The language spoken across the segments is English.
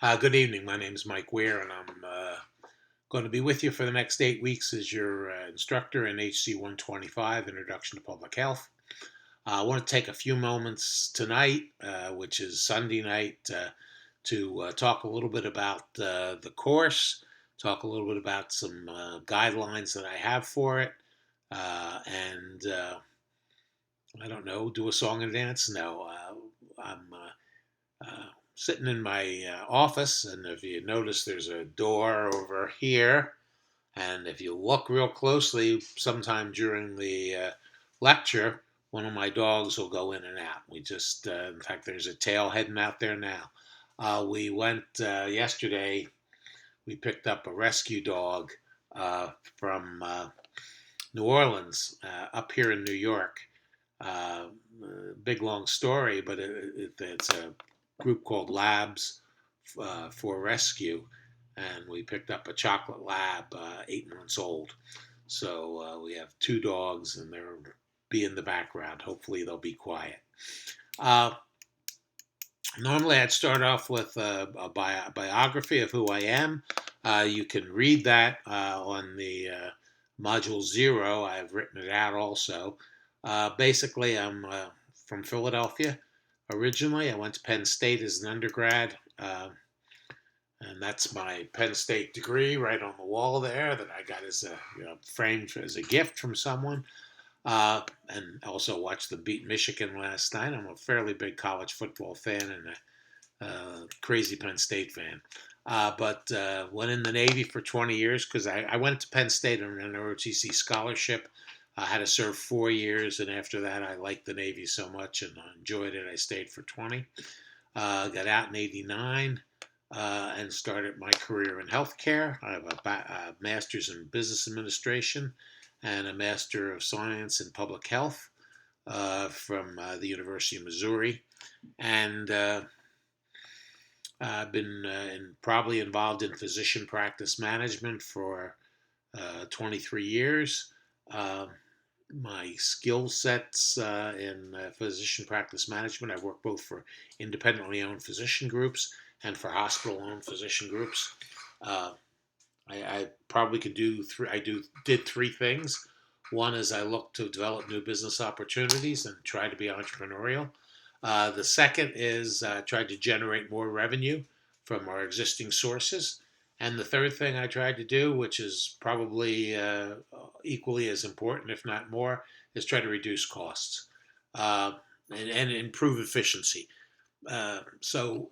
Good evening. My name is Mike Weir, and I'm going to be with you for the next 8 weeks as your instructor in HC125 Introduction to Public Health. I want to take a few moments tonight, which is Sunday night, to talk a little bit about the course, talk a little bit about some guidelines that I have for it, and I don't know, do a song and dance? No, I'm sitting in my office, and if you notice, there's a door over here. And if you look real closely, sometime during the lecture, one of my dogs will go in and out. In fact, there's a tail heading out there now. We went yesterday, we picked up a rescue dog from New Orleans up here in New York. Uh, Big long story, but it's a group called Labs for Rescue, and we picked up a chocolate lab, 8 months old. So we have two dogs, and they'll be in the background. Hopefully, they'll be quiet. Uh, Normally, I'd start off with a biography of who I am. You can read that on the module 0. I've written it out also. Basically, I'm from Philadelphia originally. I went to Penn State as an undergrad, and that's my Penn State degree right on the wall there that I got as a framed as a gift from someone. And also watched them beat Michigan last night. I'm a fairly big college football fan and a crazy Penn State fan. But went in the Navy for 20 years because I went to Penn State on an ROTC scholarship. I had to serve 4 years, and after that, I liked the Navy so much and enjoyed it. I stayed for 20. Got out in '89 and started my career in healthcare. I have a master's in business administration and a Master of Science in Public Health from the University of Missouri. And I've been probably involved in physician practice management for 23 years. My skill sets in physician practice management, I've worked both for independently owned physician groups and for hospital-owned physician groups. I probably could do three. Did three things. One is I look to develop new business opportunities and try to be entrepreneurial. The second is tried to generate more revenue from our existing sources. And the third thing I tried to do, which is probably equally as important, if not more, is try to reduce costs and improve efficiency. So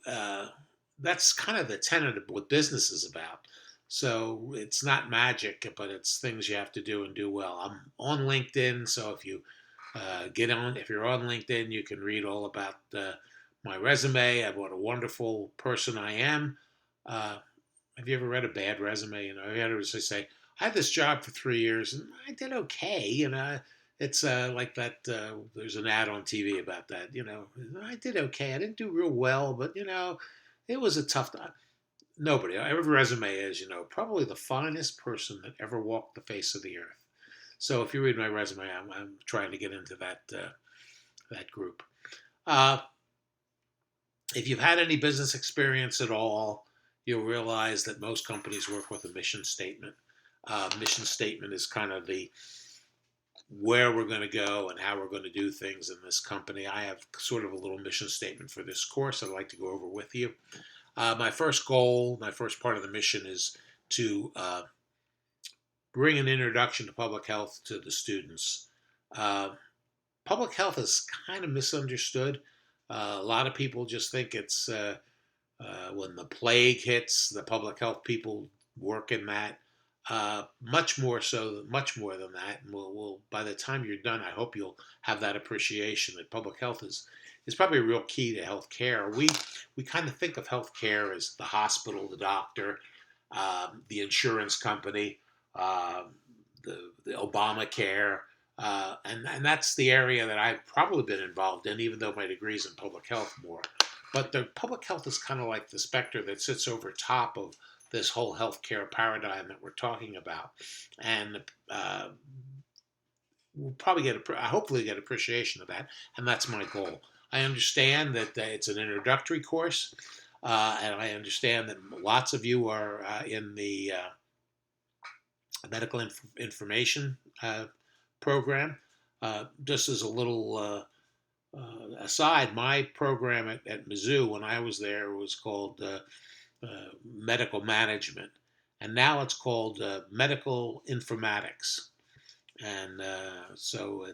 that's kind of the tenet of what business is about. So it's not magic, but it's things you have to do and do well. I'm on LinkedIn, so if you if you're on LinkedIn, you can read all about my resume and what a wonderful person I am. Have you ever read a bad resume? You had to say, I had this job for 3 years and I did okay. It's like that. There's an ad on TV about that. I did okay. I didn't do real well, but it was a tough time. Nobody. Every resume is, probably the finest person that ever walked the face of the earth. So if you read my resume, I'm trying to get into that group. If you've had any business experience at all, you'll realize that most companies work with a mission statement. Mission statement is kind of the where we're going to go and how we're going to do things in this company. I have sort of a little mission statement for this course I'd like to go over with you. My first goal, my first part of the mission is to bring an introduction to public health to the students. Public health is kind of misunderstood. A lot of people just think it's when the plague hits, the public health people work in that. Much more than that. And we'll by the time you're done, I hope you'll have that appreciation that public health is probably a real key to healthcare. We kind of think of healthcare as the hospital, the doctor, the insurance company, the Obamacare, and that's the area that I've probably been involved in, even though my degree's in public health more. But the public health is kind of like the specter that sits over top of this whole healthcare paradigm that we're talking about, and we'll probably hopefully get appreciation of that, and that's my goal. I understand that it's an introductory course. And I understand that lots of you are in the medical information program. Just as a little aside, my program at Mizzou when I was there was called medical management, and now it's called medical informatics. And so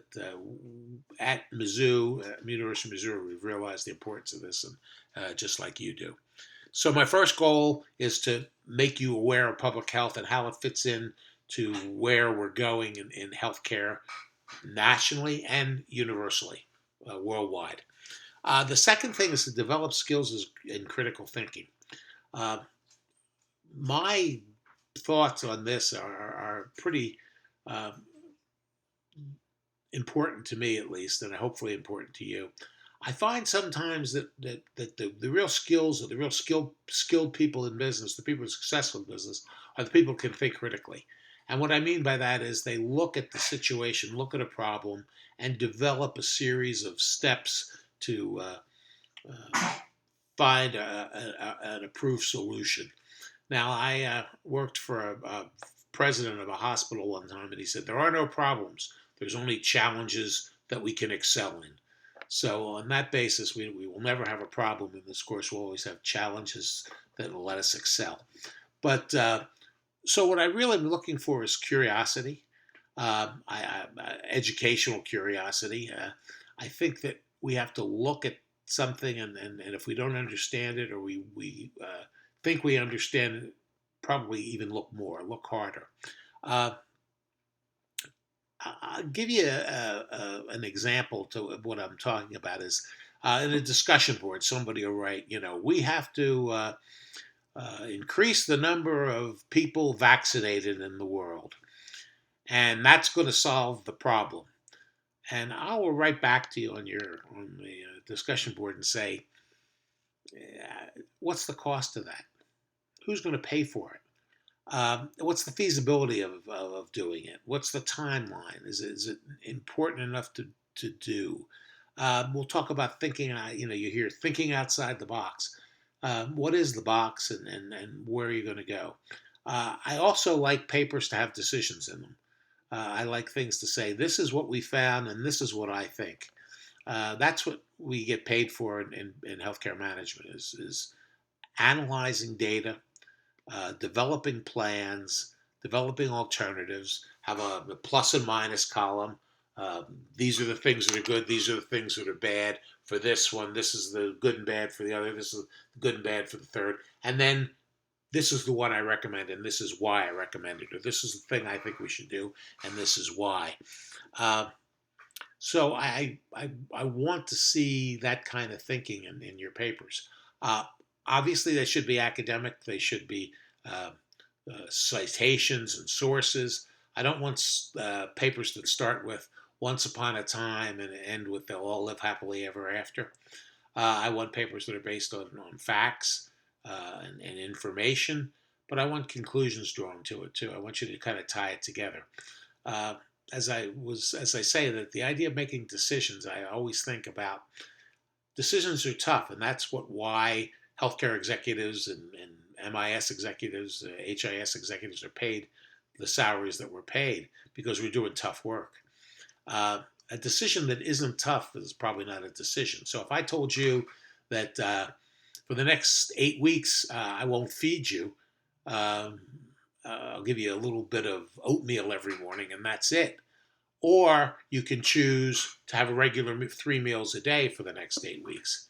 at Mizzou, University of Missouri, we've realized the importance of this, and just like you do. So my first goal is to make you aware of public health and how it fits in to where we're going in healthcare nationally and universally, worldwide. The second thing is to develop skills in critical thinking. Uh, my thoughts on this are pretty uh, important to me, at least, and hopefully important to you. I find sometimes that the real skills or the real skilled people in business, the people who are successful in business, are the people who can think critically. And what I mean by that is they look at the situation, look at a problem, and develop a series of steps to find an approved solution. Now, I worked for a president of a hospital one time, and he said, there are no problems. There's only challenges that we can excel in. So, on that basis, we will never have a problem in this course. We'll always have challenges that will let us excel. But so, what I really am looking for is curiosity, educational curiosity. I think that we have to look at something, and if we don't understand it, or we think we understand it, probably even look harder. Uh, I'll give you an example to what I'm talking about is in a discussion board, somebody will write, we have to increase the number of people vaccinated in the world, and that's going to solve the problem. And I will write back to you on the discussion board and say, what's the cost of that? Who's going to pay for it? What's the feasibility of doing it? What's the timeline? Is it important enough to do? We'll talk about thinking. You hear thinking outside the box. What is the box, and where are you going to go? I also like papers to have decisions in them. I like things to say, this is what we found, and this is what I think. That's what we get paid for in healthcare management is analyzing data, developing plans, developing alternatives, have a plus and minus column. These are the things that are good. These are the things that are bad for this one. This is the good and bad for the other. This is the good and bad for the third. And then this is the one I recommend, and this is why I recommend it. Or this is the thing I think we should do, and this is why. So I want to see that kind of thinking in your papers. Obviously, they should be academic. They should be uh, citations and sources. I don't want papers that start with "Once upon a time" and end with "They'll all live happily ever after." I want papers that are based on facts and information, but I want conclusions drawn to it too. I want you to kind of tie it together. Uh, as I say, that the idea of making decisions, I always think about decisions are tough, and that's why healthcare executives and MIS executives, HIS executives are paid the salaries that we're paid because we're doing tough work. A decision that isn't tough is probably not a decision. So if I told you that for the next 8 weeks I won't feed you, um, I'll give you a little bit of oatmeal every morning, and that's it. Or you can choose to have a regular 3 meals a day for the next 8 weeks.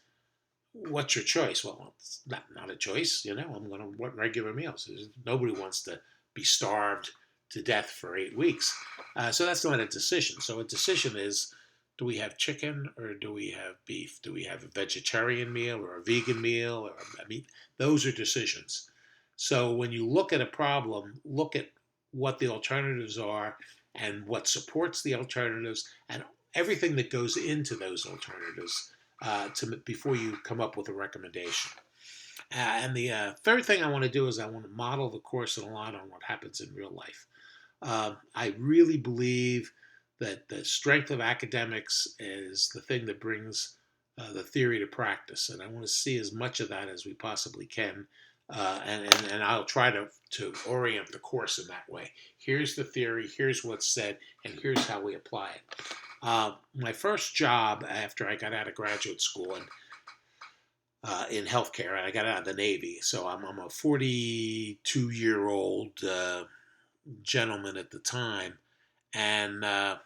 What's your choice? Well, it's not a choice. I'm going to want regular meals. Nobody wants to be starved to death for 8 weeks. So that's not a decision. So a decision is, do we have chicken or do we have beef? Do we have a vegetarian meal or a vegan meal? Those are decisions. So when you look at a problem, look at what the alternatives are and what supports the alternatives and everything that goes into those alternatives before you come up with a recommendation. And the third thing I want to do is I want to model the course a lot on what happens in real life. I really believe that the strength of academics is the thing that brings the theory to practice, and I want to see as much of that as we possibly can. And I'll try to orient the course in that way. Here's the theory, here's what's said, and here's how we apply it. My first job after I got out of graduate school and in healthcare, and I got out of the Navy, so I'm a 42-year-old gentleman at the time, and I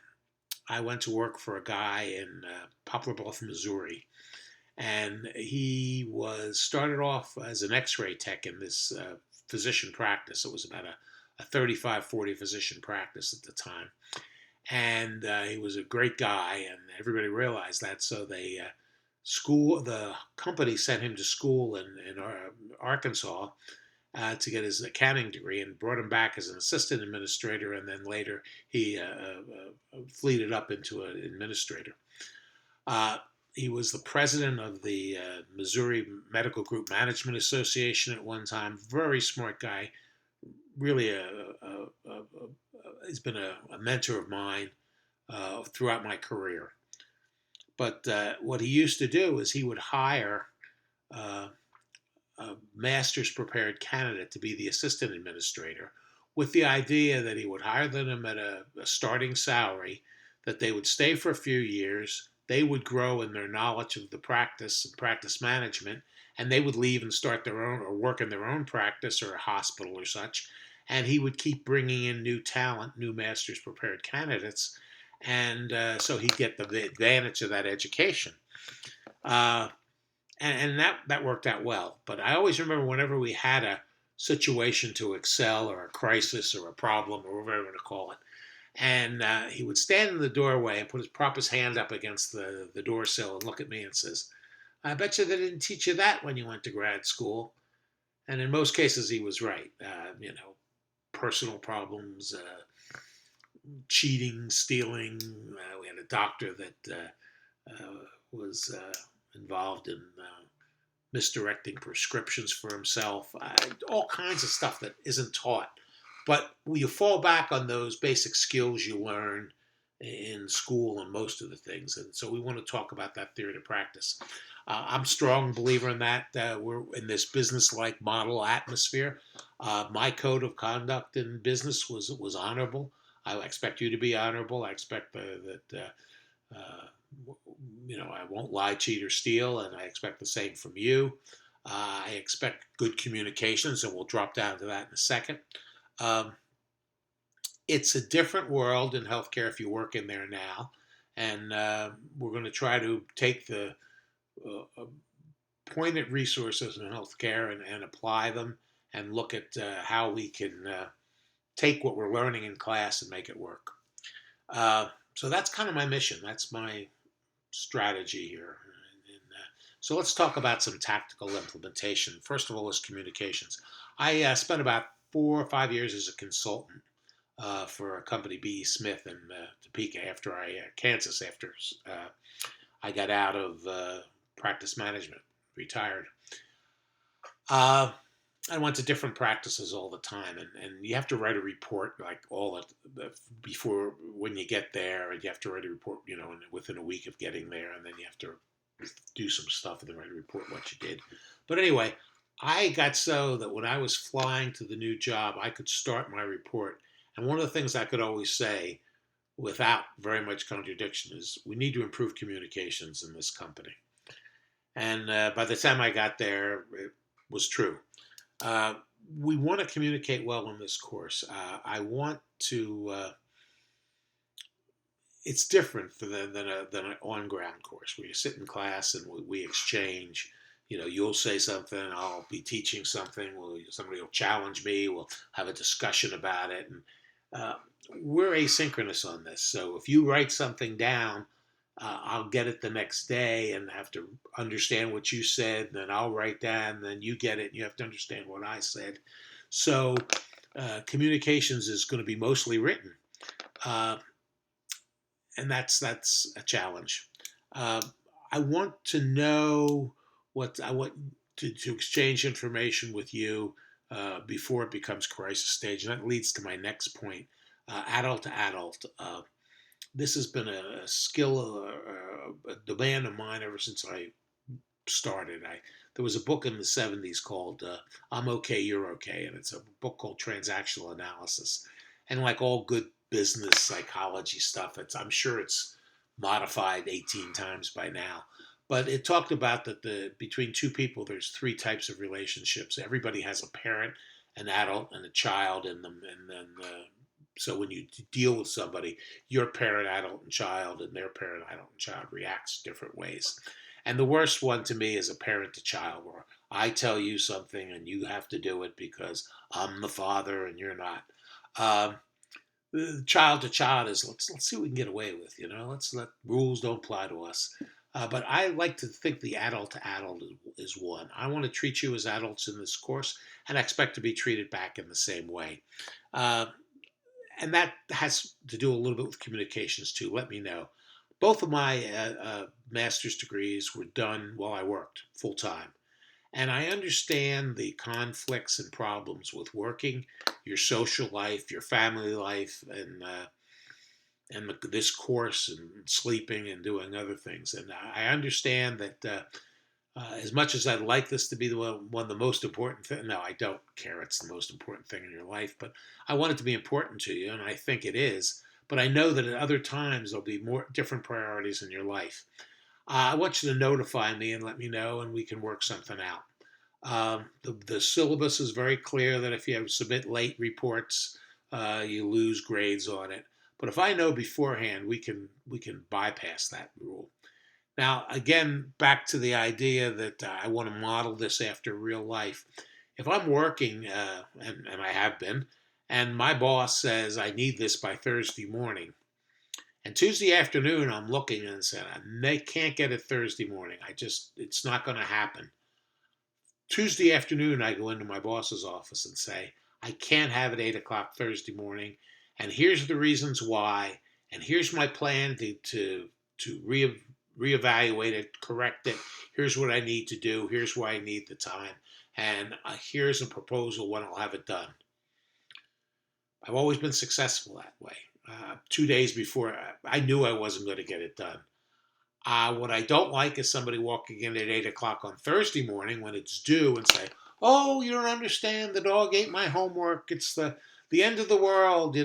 went to work for a guy in Poplar Bluff, Missouri, and he was started off as an X-ray tech in this physician practice. It was about a 35-40 physician practice at the time, and he was a great guy, and everybody realized that. So the company sent him to school in Arkansas to get his accounting degree, and brought him back as an assistant administrator, and then later he fleeted up into an administrator. He was the president of the Missouri Medical Group Management Association at one time. Very smart guy. Really, he's been a mentor of mine throughout my career. But what he used to do is he would hire a master's prepared candidate to be the assistant administrator, with the idea that he would hire them at a starting salary, that they would stay for a few years, they would grow in their knowledge of the practice and practice management, and they would leave and start their own or work in their own practice or a hospital or such. And he would keep bringing in new talent, new master's prepared candidates, and so he'd get the advantage of that education. And that worked out well. But I always remember whenever we had a situation to excel, or a crisis, or a problem, or whatever you want to call it, and he would stand in the doorway and prop his hand up against the door sill and look at me and says, "I bet you they didn't teach you that when you went to grad school." And in most cases, he was right. Personal problems, cheating, stealing. We had a doctor that was involved in misdirecting prescriptions for himself. All kinds of stuff that isn't taught. But you fall back on those basic skills you learn in school and most of the things. And so we want to talk about that theory to practice. I'm a strong believer in that. We're in this business-like model atmosphere. My code of conduct in business was honorable. I expect you to be honorable. I expect that I won't lie, cheat, or steal, and I expect the same from you. I expect good communications, and we'll drop down to that in a second. It's a different world in healthcare if you work in there now, and we're going to try to take the pointed resources in healthcare and apply them, and look at how we can take what we're learning in class and make it work. So that's kind of my mission. That's my strategy here. So let's talk about some tactical implementation. First of all is communications. I spent about 4 or 5 years as a consultant for a company, B.E. Smith in Topeka, Kansas, after I got out of practice management, retired. I went to different practices all the time, and you have to write a report like before when you get there, and you have to write a report, within a week of getting there, and then you have to do some stuff and then write a report what you did. But anyway, I got so that when I was flying to the new job, I could start my report. And one of the things I could always say without very much contradiction is, we need to improve communications in this company. And by the time I got there, it was true. We want to communicate well in this course. I want to. It's different than an on-ground course where you sit in class and we exchange. You'll say something, I'll be teaching something. Somebody will challenge me. We'll have a discussion about it, and we're asynchronous on this. So if you write something down, I'll get it the next day and have to understand what you said. And then I'll write down, and then you get it, and you have to understand what I said. So communications is going to be mostly written, and that's a challenge. I want to know I want to exchange information with you before it becomes crisis stage, and that leads to my next point: adult to adult. This has been a skill, a demand of mine ever since I started. There was a book in the '70s called "I'm Okay, You're Okay," and it's a book called Transactional Analysis. And like all good business psychology stuff, I'm sure it's modified 18 times by now. But it talked about that between two people, there's three types of relationships. Everybody has a parent, an adult, and a child in them, and then so when you deal with somebody, your parent, adult, and child, and their parent, adult, and child reacts different ways. And the worst one to me is a parent to child, where I tell you something and you have to do it because I'm the father and you're not. Um, the child to child is let's see what we can get away with. Let's let rules don't apply to us. But I like to think the adult to adult is one. I want to treat you as adults in this course, and I expect to be treated back in the same way. Uh, and that has to do a little bit with communications too. Let me know. Both of my master's degrees were done while I worked full time. And I understand the conflicts and problems with working, your social life, your family life, and this course, and sleeping and doing other things. And I understand that as much as I'd like this to be one of the most important things, no, I don't care it's the most important thing in your life, but I want it to be important to you, and I think it is. But I know that at other times there'll be more different priorities in your life. I want you to notify me and let me know, and we can work something out. The syllabus is very clear that if you submit late reports, you lose grades on it. But if I know beforehand, we can bypass that rule. Now, again, back to the idea that I want to model this after real life. If I'm working, and I have been, and my boss says I need this by Thursday morning, and Tuesday afternoon I'm looking and saying I can't get it Thursday morning. It's not going to happen. Tuesday afternoon I go into my boss's office and say I can't have it 8 o'clock Thursday morning, and here's the reasons why, and here's my plan to reevaluate it, correct it. Here's what I need to do. Here's why I need the time. And here's a proposal when I'll have it done. I've always been successful that way. 2 days before, I knew I wasn't going to get it done. What I don't like is somebody walking in at 8 o'clock on Thursday morning when it's due and say, "Oh, you don't understand. The dog ate my homework. It's the end of the world."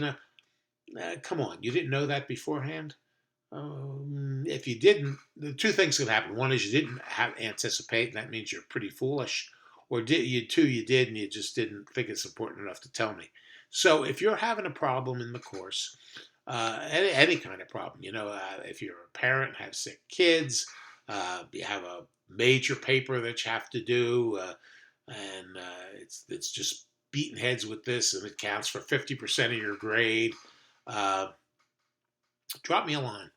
Come on. You didn't know that beforehand? If you didn't, the two things could happen. One is you didn't anticipate, and that means you're pretty foolish. Or you did, and you just didn't think it's important enough to tell me. So if you're having a problem in the course, any kind of problem, if you're a parent, have sick kids, you have a major paper that you have to do, and it's just beating heads with this, and it counts for 50% of your grade. Drop me a line.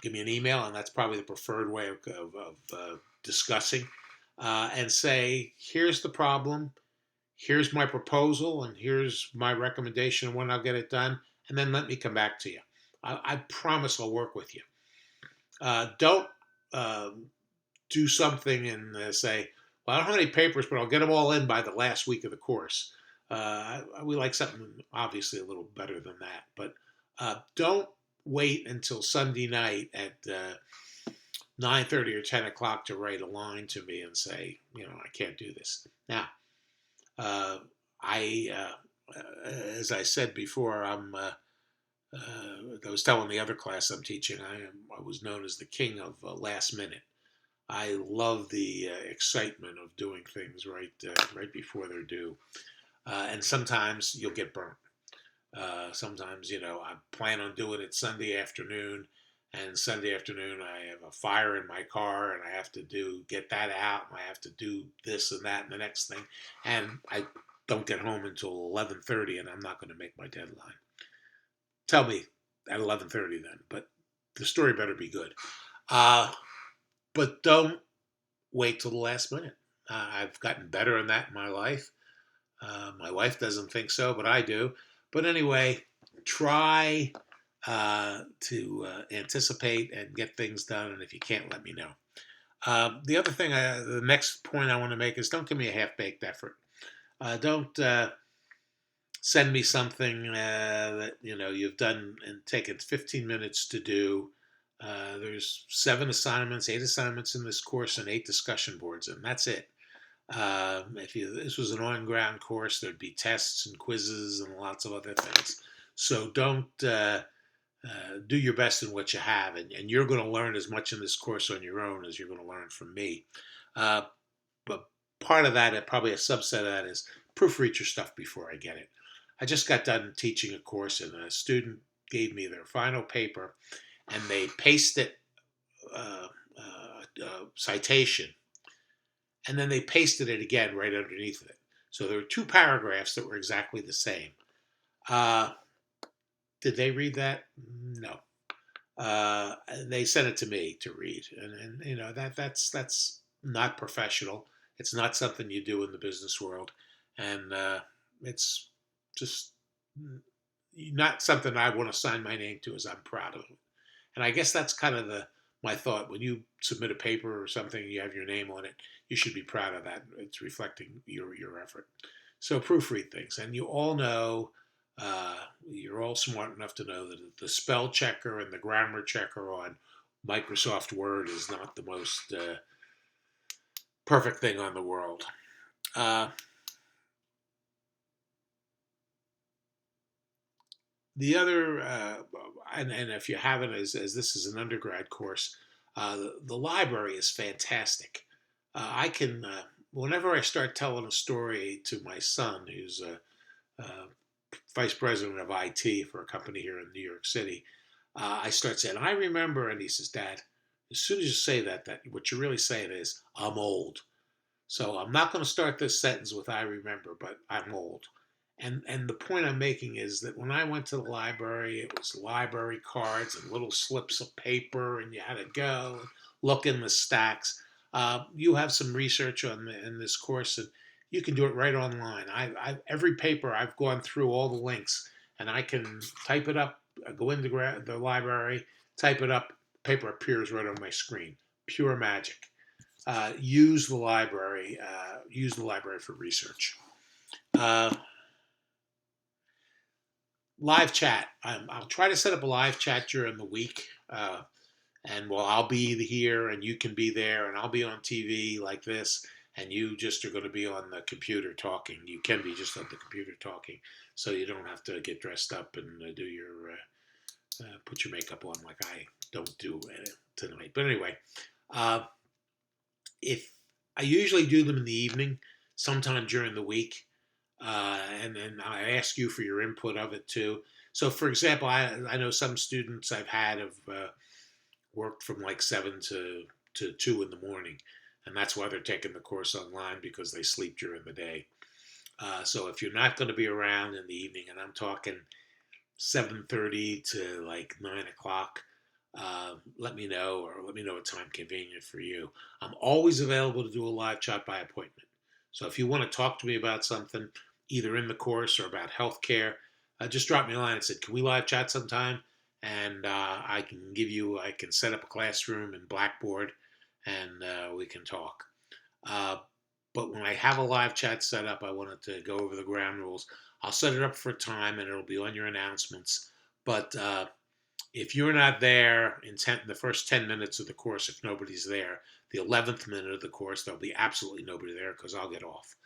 Give me an email, and that's probably the preferred way of discussing, and say, here's the problem, here's my proposal, and here's my recommendation when I'll get it done, and then let me come back to you. I promise I'll work with you. Don't do something and say, well, I don't have any papers, but I'll get them all in by the last week of the course. We like something obviously a little better than that, but don't wait until Sunday night at 9:30 or 10 o'clock to write a line to me and say, I can't do this. Now, as I said before, I was telling the other class I'm teaching, I was known as the king of last minute. I love the excitement of doing things right before they're due, and sometimes you'll get burnt. Sometimes, I plan on doing it Sunday afternoon, and Sunday afternoon I have a fire in my car, and I have to get that out, and I have to do this and that and the next thing, and I don't get home until 11:30, and I'm not going to make my deadline. Tell me at 11:30 then, but the story better be good. But don't wait till the last minute. I've gotten better in that in my life. My wife doesn't think so, but I do. But anyway, try to anticipate and get things done. And if you can't, let me know. The next point I want to make is don't give me a half-baked effort. Don't send me something that you've done and taken 15 minutes to do. There's 7 assignments, 8 assignments in this course, and 8 discussion boards, and that's it. If this was an on-ground course, there'd be tests and quizzes and lots of other things. So don't do your best in what you have, and you're going to learn as much in this course on your own as you're going to learn from me. Uh, but part of that, probably a subset of that, is proofread your stuff before I get it. I just got done teaching a course, and a student gave me their final paper, and they pasted citation, and then they pasted it again right underneath it. So there were 2 paragraphs that were exactly the same. Did they read that? No. They sent it to me to read, and that's not professional. It's not something you do in the business world, and it's just not something I want to sign my name to, as I'm proud of it. And I guess that's kind of my thought. When you submit a paper or something, you have your name on it, you should be proud of that. It's reflecting your effort. So proofread things, and you all know. You're all smart enough to know that the spell checker and the grammar checker on Microsoft Word is not the most perfect thing on the world. The other, and if you haven't, as this is an undergrad course, the library is fantastic. I can, whenever I start telling a story to my son, who's a vice president of IT for a company here in New York City, I start saying, I remember, and he says, Dad, as soon as you say that what you're really saying is, I'm old. So I'm not going to start this sentence with I remember, but I'm old. And the point I'm making is that when I went to the library, it was library cards and little slips of paper, and you had to go and look in the stacks. You have some research in this course, and you can do it right online. Every paper I've gone through all the links, and I can type it up. Go into the library, type it up. Paper appears right on my screen. Pure magic. Use the library. Use the library for research. Live chat. I'll try to set up a live chat during the week. And I'll be here and you can be there, and I'll be on TV like this, and you just are going to be on the computer talking. You can be just on the computer talking, so you don't have to get dressed up and do your put your makeup on like I don't do tonight. But anyway, if I usually do them in the evening, sometime during the week, and then I ask you for your input of it too. So, for example, I know some students I've had have worked from like 7 to 2 in the morning, and that's why they're taking the course online, because they sleep during the day. So if you're not going to be around in the evening, and I'm talking 7:30 to like 9 o'clock, let me know, or let me know a time convenient for you. I'm always available to do a live chat by appointment. So if you want to talk to me about something, either in the course or about healthcare, just drop me a line and say, can we live chat sometime? And I can set up a classroom in Blackboard, and we can talk. But when I have a live chat set up, I wanted to go over the ground rules. I'll set it up for a time, and it'll be on your announcements. But if you're not there in the first 10 minutes of the course, if nobody's there, the 11th minute of the course, there'll be absolutely nobody there, because I'll get off.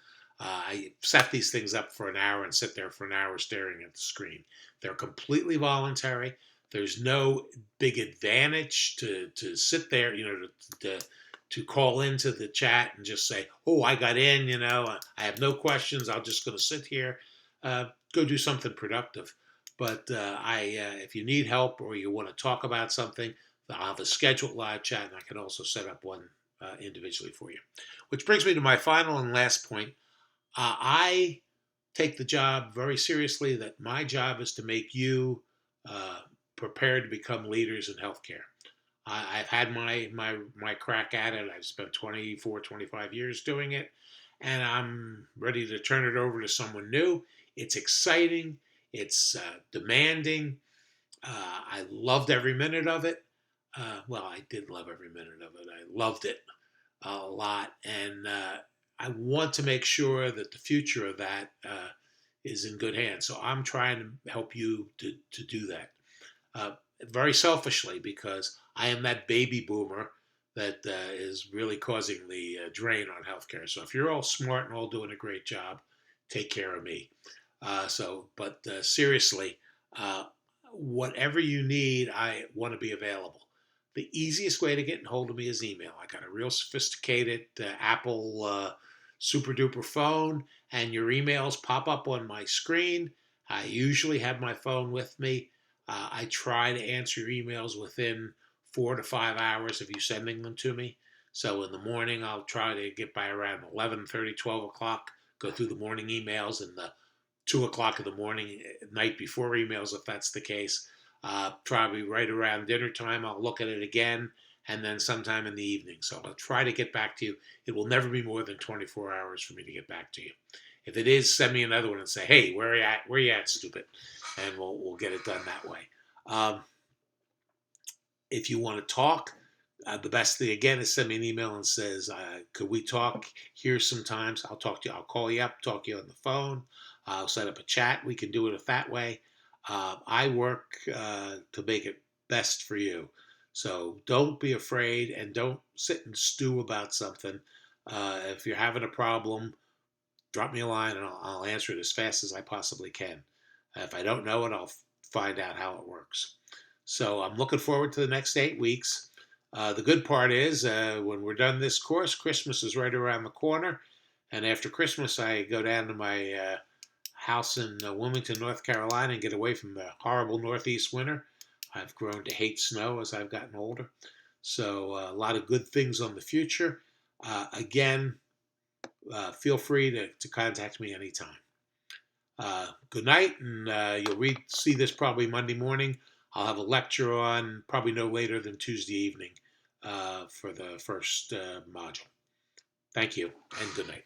I set these things up for an hour and sit there for an hour staring at the screen. They're completely voluntary. There's no big advantage to sit there, to call into the chat and just say, oh, I got in, I have no questions. I'm just going to sit here. Go do something productive. But if you need help or you want to talk about something, I'll have a scheduled live chat, and I can also set up one individually for you. Which brings me to my final and last point. I take the job very seriously, that my job is to make you prepared to become leaders in healthcare. I've had my crack at it. I've spent 24, 25 years doing it, and I'm ready to turn it over to someone new. It's exciting. It's demanding. I loved every minute of it. I did love every minute of it. I loved it a lot, and I want to make sure that the future of that is in good hands. So I'm trying to help you to do that. Uh, Very selfishly, because I am that baby boomer that is really causing the drain on healthcare. So if you're all smart and all doing a great job, take care of me. But seriously, uh, whatever you need, I want to be available. The easiest way to get in hold of me is email. I got a real sophisticated Apple super duper phone, and your emails pop up on my screen. I usually have my phone with me. I try to answer your emails within 4 to 5 hours of you sending them to me. So in the morning, I'll try to get by around 11:30, 12 o'clock, go through the morning emails, and the 2 o'clock in the morning, night before emails, if that's the case. Probably right around dinner time, I'll look at it again, and then sometime in the evening. So I'll try to get back to you. It will never be more than 24 hours for me to get back to you. If it is, send me another one and say, "Hey, where are you at? Where are you at, stupid?" And we'll get it done that way. Um, if you want to talk, the best thing again is send me an email and says, "Could we talk here sometimes?" I'll talk to you. I'll call you up, talk to you on the phone. I'll set up a chat. We can do it that way. I work to make it best for you. So don't be afraid and don't sit and stew about something. If you're having a problem, drop me a line and I'll answer it as fast as I possibly can. If I don't know it, I'll find out how it works. So I'm looking forward to the next 8 weeks. The good part is when we're done this course, Christmas is right around the corner. And after Christmas, I go down to my house in Wilmington, North Carolina, and get away from the horrible Northeast winter. I've grown to hate snow as I've gotten older. So a lot of good things on the future. Again, feel free to contact me anytime. Good night, and see this probably Monday morning. I'll have a lecture on probably no later than Tuesday evening for the first module. Thank you, and good night.